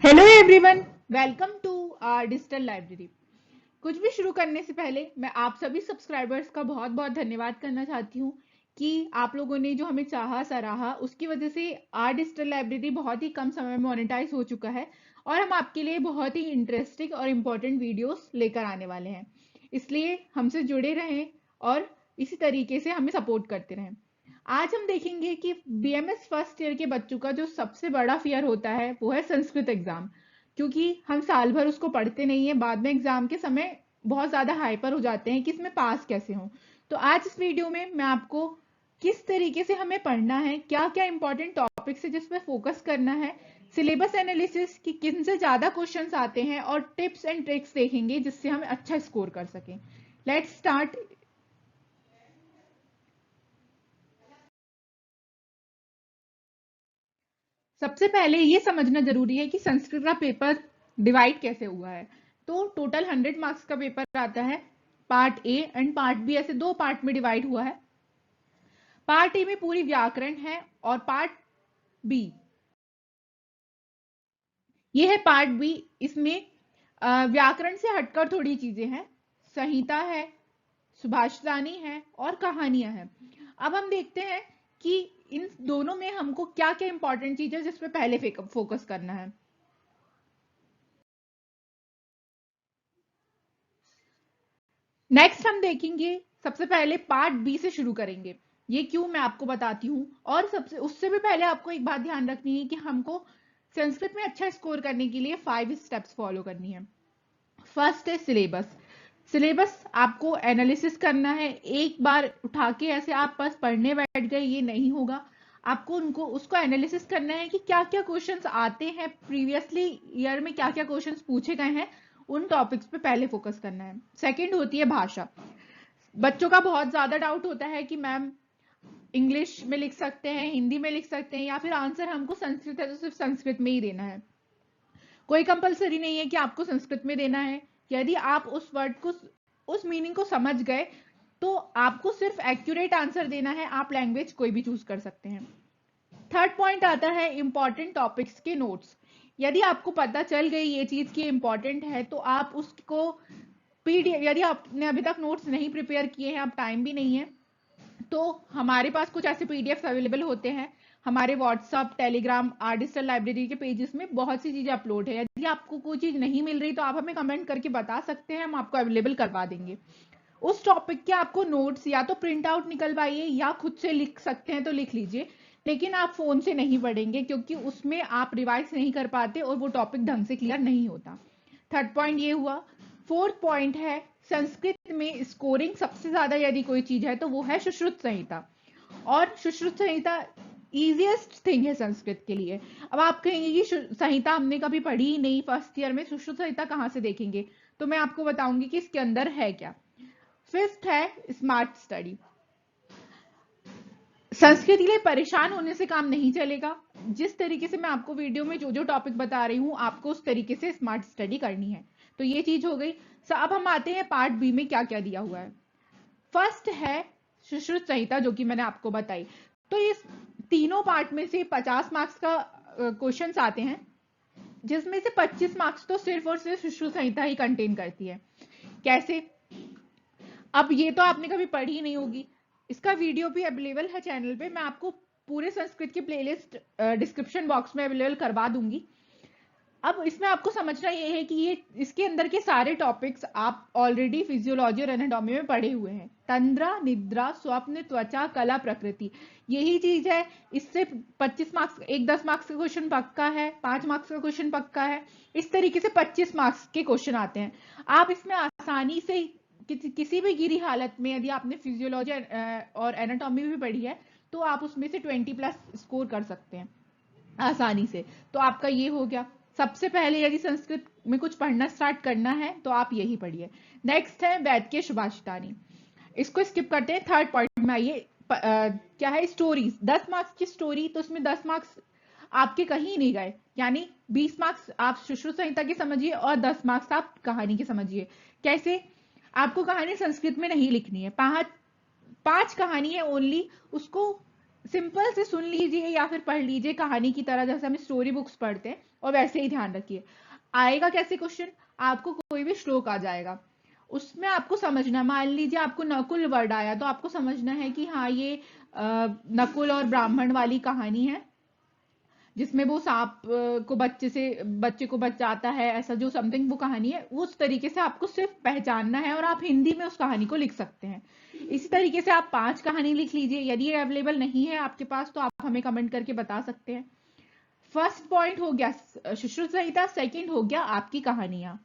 Hello everyone, welcome to our digital library. कुछ भी शुरू करने से पहले मैं आप सभी सब्सक्राइबर्स का बहुत बहुत धन्यवाद करना चाहती हूँ कि आप लोगों ने जो हमें चाहा सराहा, उसकी वजह से आवर डिजिटल लाइब्रेरी बहुत ही कम समय में मोनेटाइज हो चुका है और हम आपके लिए बहुत ही इंटरेस्टिंग और इम्पोर्टेंट वीडियोस लेकर आने वाले हैं। इसलिए हमसे जुड़े रहें और इसी तरीके से हमें सपोर्ट करते रहें। आज हम देखेंगे कि बीएमएस फर्स्ट ईयर के बच्चों का जो सबसे बड़ा फियर होता है वो है संस्कृत एग्जाम। क्योंकि हम साल भर उसको पढ़ते नहीं है, बाद में एग्जाम के समय बहुत ज्यादा हाइपर हो जाते हैं कि इसमें पास कैसे हो। तो आज इस वीडियो में मैं आपको किस तरीके से हमें पढ़ना है, क्या क्या इंपॉर्टेंट टॉपिक्स है जिस पर फोकस करना है, सिलेबस एनालिसिस की किन से ज्यादा क्वेश्चंस आते हैं और टिप्स एंड ट्रिक्स देखेंगे जिससे हम अच्छा स्कोर कर सकें। Let's start. सबसे पहले ये समझना जरूरी है कि संस्कृत का पेपर डिवाइड कैसे हुआ है। तो टोटल 100 मार्क्स का पेपर आता है। Part A and part B, ऐसे दो पार्ट में डिवाइड हुआ है। पार्ट ए में पूरी व्याकरण है और पार्ट बी, ये है पार्ट बी। इसमें व्याकरण से हटकर थोड़ी चीजें हैं। संहिता है, सुभाषितानी है और कहानियां हैं। अब हम देखते हैं कि इन दोनों में हमको क्या क्या इंपॉर्टेंट चीज है जिस पे पहले फोकस करना है। नेक्स्ट हम देखेंगे, सबसे पहले पार्ट बी से शुरू करेंगे। ये क्यों, मैं आपको बताती हूँ। और सबसे उससे भी पहले आपको एक बात ध्यान रखनी है कि हमको संस्कृत में अच्छा स्कोर करने के लिए 5 स्टेप्स फॉलो करनी है। फर्स्ट है सिलेबस। सिलेबस आपको एनालिसिस करना है। एक बार उठा के ऐसे आप बस पढ़ने बैठ गए, ये नहीं होगा। आपको उनको उसको एनालिसिस करना है कि क्या क्या क्वेश्चंस आते हैं, प्रीवियसली ईयर में क्या क्या क्वेश्चंस पूछे गए हैं, उन टॉपिक्स पे पहले फोकस करना है। सेकंड होती है भाषा। बच्चों का बहुत ज्यादा डाउट होता है कि मैम इंग्लिश में लिख सकते हैं, हिंदी में लिख सकते हैं, या फिर आंसर हमको संस्कृत है तो सिर्फ संस्कृत में ही देना है। कोई कंपलसरी नहीं है कि आपको संस्कृत में देना है। यदि आप उस वर्ड को, उस मीनिंग को समझ गए तो आपको सिर्फ एक्यूरेट आंसर देना है। आप लैंग्वेज कोई भी चूज कर सकते हैं। थर्ड पॉइंट आता है इंपॉर्टेंट टॉपिक्स के नोट्स। यदि आपको पता चल गई ये चीज की इंपॉर्टेंट है तो आप उसको पीडीएफ, यदि आपने अभी तक नोट्स नहीं प्रिपेयर किए हैं, आप टाइम भी नहीं है, तो हमारे पास कुछ ऐसे पीडीएफ अवेलेबल होते हैं। हमारे WhatsApp, Telegram, or digital library के पेजेस में बहुत सी चीजें अपलोड है। यदि आपको कोई चीज नहीं मिल रही तो आप हमें कमेंट करके बता सकते हैं, हम आपको अवेलेबल करवा देंगे। उस टॉपिक के आपको नोट्स या तो प्रिंट आउट निकलवाइए या खुद से लिख सकते हैं तो लिख लीजिए, लेकिन आप फोन से नहीं पढ़ेंगे क्योंकि उसमें आप रिवाइज नहीं कर पाते और वो टॉपिक ढंग से क्लियर नहीं होता। थर्ड पॉइंट ये हुआ। फोर्थ पॉइंट है, संस्कृत में स्कोरिंग सबसे ज्यादा यदि कोई चीज है तो वो है सुश्रुत संहिता। और सुश्रुत संहिता इजिएस्ट थिंग है संस्कृत के लिए। अब आप कहेंगे कि संहिता हमने कभी पढ़ी ही नहीं, फर्स्ट ईयर में सुश्रुत संहिता कहाँ से देखेंगे, तो मैं आपको बताऊंगी कि इसके अंदर है क्या। फिफ्थ है स्मार्ट स्टडी। संस्कृत के लिए परेशान होने से काम नहीं चलेगा। जिस तरीके से मैं आपको वीडियो में जो जो टॉपिक बता रही हूँ, आपको उस तरीके से स्मार्ट स्टडी करनी है। तो ये चीज हो गई। अब हम आते हैं पार्ट बी में क्या क्या दिया हुआ है। फर्स्ट है सुश्रुत संहिता, जो कि मैंने आपको बताई। तो इस तीनों पार्ट में से 50 मार्क्स का क्वेश्चन आते हैं, जिसमें से 25 मार्क्स तो सिर्फ और सिर्फ सुश्रुत संहिता ही कंटेन करती है। कैसे? अब ये तो आपने कभी पढ़ी नहीं होगी। इसका वीडियो भी अवेलेबल है चैनल पे, मैं आपको पूरे संस्कृत की प्लेलिस्ट डिस्क्रिप्शन बॉक्स में अवेलेबल करवा दूंगी। अब इसमें आपको समझना ये है कि ये इसके अंदर के सारे टॉपिक्स आप ऑलरेडी फिजियोलॉजी और एनाटॉमी में पढ़े हुए हैं। तंद्रा, निद्रा, स्वप्न, त्वचा, कला, प्रकृति, यही चीज है। इससे 25 मार्क्स, एक 10 मार्क्स का क्वेश्चन पक्का है, 5 मार्क्स का क्वेश्चन पक्का है। इस तरीके से 25 मार्क्स के क्वेश्चन आते हैं। आप इसमें आसानी से किसी भी गिरी हालत में, यदि आपने फिजियोलॉजी और एनाटॉमी भी पढ़ी है, तो आप उसमें से 20+ स्कोर कर सकते हैं आसानी से। तो आपका ये हो गया। सबसे पहले यदि संस्कृत में कुछ पढ़ना स्टार्ट करना है तो आप यही पढ़िए। नेक्स्ट है वैद के सुभाषितानी। इसको स्किप करते हैं। थर्ड पॉइंट में आइए। क्या है? स्टोरीज। 10 मार्क्स की स्टोरी, तो उसमें 10 मार्क्स आपके कहीं नहीं गए, यानी 20 मार्क्स आप सुश्रुत संहिता के समझिए और 10 मार्क्स आप कहानी के समझिए। कैसे? आपको कहानी संस्कृत में नहीं लिखनी है। पांच पांच कहानी है ओनली, उसको सिंपल से सुन लीजिए या फिर पढ़ लीजिए कहानी की तरह, जैसे हम स्टोरी बुक्स पढ़ते हैं, और वैसे ही ध्यान रखिए। आएगा कैसे क्वेश्चन, आपको कोई भी श्लोक आ जाएगा, उसमें आपको समझना, मान लीजिए आपको नकुल वर्ड आया तो आपको समझना है कि हाँ ये नकुल और ब्राह्मण वाली कहानी है, जिसमें वो सांप को बच्चे को बचाता है, ऐसा जो समथिंग वो कहानी है, उस तरीके से आपको सिर्फ पहचानना है और आप हिंदी में उस कहानी को लिख सकते हैं। इसी तरीके से आप 5 कहानी लिख लीजिए। यदि ये अवेलेबल नहीं है आपके पास तो आप हमें कमेंट करके बता सकते हैं। फर्स्ट पॉइंट हो गया सुश्रुत संहिता, सेकंड हो गया आपकी कहानियां।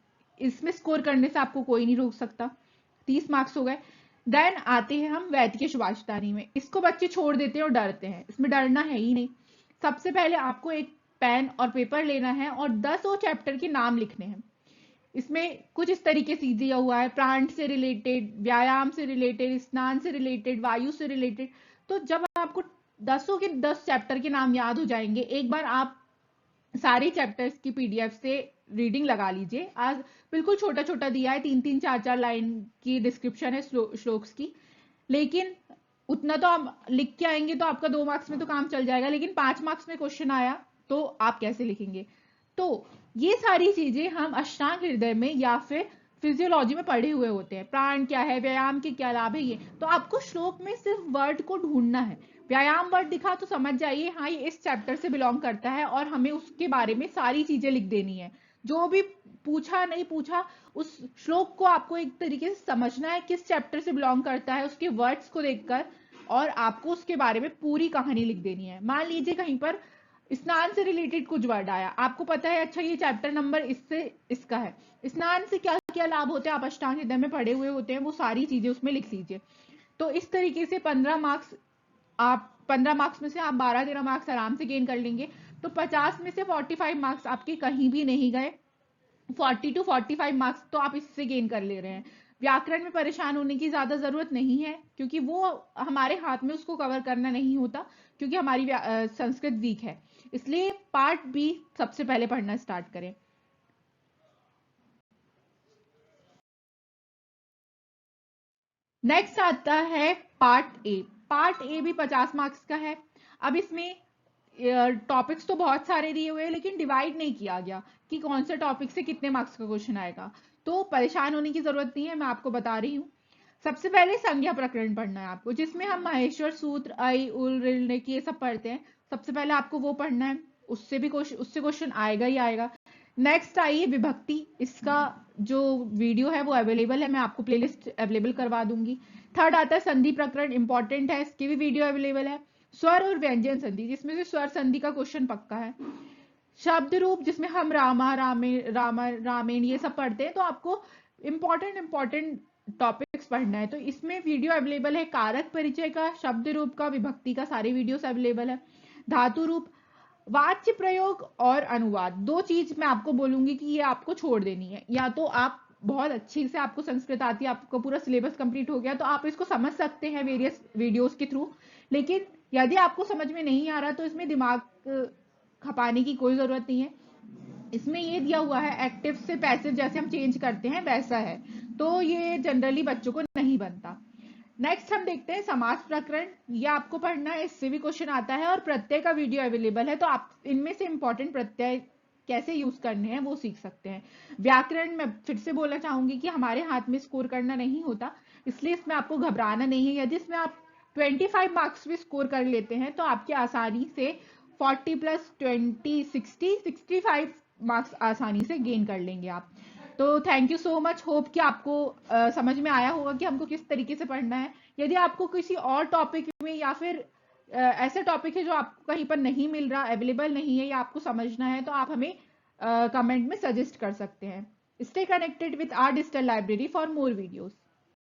इसमें स्कोर करने से आपको कोई नहीं रोक सकता। 30 मार्क्स हो गए। देन आते हैं हम वैद्य के सुभाषितानी में। इसको बच्चे छोड़ देते हैं और डरते हैं, इसमें डरना है ही नहीं। सबसे पहले आपको एक पेन और पेपर लेना है और 10 और चैप्टर के नाम लिखने हैं। इसमें कुछ इस तरीके से दिया हुआ है, प्राण से रिलेटेड, व्यायाम से रिलेटेड, स्नान से रिलेटेड, वायु से रिलेटेड। तो जब आपको 10 के 10 चैप्टर के नाम याद हो जाएंगे, एक बार आप सारे चैप्टर्स की पीडीएफ से रीडिंग लगा लीजिए। आज बिल्कुल छोटा छोटा दिया है, 3-3 4-4 लाइन की डिस्क्रिप्शन है श्लोक्स की, लेकिन उतना तो आप लिख के आएंगे तो आपका 2 मार्क्स में तो काम चल जाएगा, लेकिन 5 मार्क्स में क्वेश्चन आया तो आप कैसे लिखेंगे। तो ये सारी चीजें हम अष्टांग हृदय में या फिर फिजियोलॉजी में पढ़े हुए होते हैं। प्राण क्या है, व्यायाम के क्या लाभ है, ये तो आपको श्लोक में सिर्फ वर्ड को ढूंढना है। व्यायाम वर्ड दिखा तो समझ जाइए हाँ ये इस चैप्टर से बिलोंग करता है, और हमें उसके बारे में सारी चीजें लिख देनी है। जो भी पूछा नहीं पूछा, उस श्लोक को आपको एक तरीके से समझना है किस चैप्टर से बिलोंग करता है, उसके वर्ड्स को देखकर, और आपको उसके बारे में पूरी कहानी लिख देनी है। मान लीजिए कहीं पर स्नान से रिलेटेड कुछ वर्ड आया, आपको पता है अच्छा ये चैप्टर नंबर इससे इसका है, स्नान से क्या क्या लाभ होते हैं आप अष्टांग हृदय में पढ़े हुए होते हैं, वो सारी चीजें उसमें लिख लीजिए। तो इस तरीके से 15 मार्क्स, आप 15 मार्क्स में से आप 12-13 मार्क्स आराम से गेन कर लेंगे। तो 50 में से 45 मार्क्स आपके कहीं भी नहीं गए। 40 टू 45 मार्क्स तो आप इससे गेन कर ले रहे हैं। व्याकरण में परेशान होने की ज्यादा जरूरत नहीं है, क्योंकि वो हमारे हाथ में उसको कवर करना नहीं होता, क्योंकि हमारी संस्कृत वीक है। इसलिए पार्ट बी सबसे पहले पढ़ना स्टार्ट करें। नेक्स्ट आता है पार्ट ए। पार्ट ए भी 50 मार्क्स का है। अब इसमें टॉपिक्स तो बहुत सारे दिए हुए हैं, लेकिन डिवाइड नहीं किया गया कि कौन से टॉपिक से कितने मार्क्स का क्वेश्चन आएगा। तो परेशान होने की जरूरत नहीं है, मैं आपको बता रही हूँ। सबसे पहले संज्ञा प्रकरण पढ़ना है आपको, जिसमें हम महेश्वर सूत्र, ऐ उल ऋण ये सब पढ़ते हैं। सबसे पहले आपको वो पढ़ना है, उससे क्वेश्चन आएगा ही आएगा। नेक्स्ट आइए विभक्ति। इसका जो वीडियो है वो अवेलेबल है, मैं आपको प्लेलिस्ट अवेलेबल करवा दूंगी। थर्ड आता है संधि प्रकरण, इंपॉर्टेंट है, इसकी भी वीडियो अवेलेबल है। स्वर और व्यंजन संधि, जिसमें से स्वर संधि का क्वेश्चन पक्का है। शब्द रूप, जिसमें हम रामायण ये सब पढ़ते हैं, तो आपको इंपॉर्टेंट टॉपिक्स पढ़ना है। तो इसमें वीडियो अवेलेबल है, कारक परिचय का, शब्द रूप का, विभक्ति का, सारे वीडियोस अवेलेबल है। धातु रूप, वाच्य प्रयोग और अनुवाद, 2 चीज मैं आपको बोलूंगी कि ये आपको छोड़ देनी है। या तो आप बहुत अच्छी से, आपको संस्कृत आती है, आपको पूरा सिलेबस कंप्लीट हो गया, तो आप इसको समझ सकते हैं वेरियस वीडियोस के थ्रू। लेकिन यदि आपको समझ में नहीं आ रहा तो इसमें दिमाग खपाने की कोई जरूरत नहीं है। इसमें ये दिया हुआ है एक्टिव से पैसिव जैसे हम चेंज करते हैं वैसा है, तो ये जनरली बच्चों को नहीं बनता। नेक्स्ट हम देखते हैं समास प्रकरण। ये आपको पढ़ना है, इससे भी क्वेश्चन आता है, और प्रत्यय का वीडियो अवेलेबल है, तो आप इनमें से इंपॉर्टेंट प्रत्यय कैसे यूज करने हैं वो सीख सकते हैं। व्याकरण में फिर से बोलना चाहूंगी कि हमारे हाथ में स्कोर करना नहीं होता, इसलिए इसमें आपको घबराना नहीं है। यदि इसमें आप 25 मार्क्स भी स्कोर कर लेते हैं तो आपके आसानी से 40 प्लस 20 65 मार्क्स आसानी से गेन कर लेंगे आप। तो thank you so much, hope कि आपको समझ में आया होगा कि हमको किस तरीके से पढ़ना है। यदि आपको किसी और टॉपिक में या फिर ऐसे टॉपिक है जो आपको कहीं पर नहीं मिल रहा, अवेलेबल नहीं है, या आपको समझना है, तो आप हमें कमेंट में सजेस्ट कर सकते हैं। Stay connected with our digital library for more videos.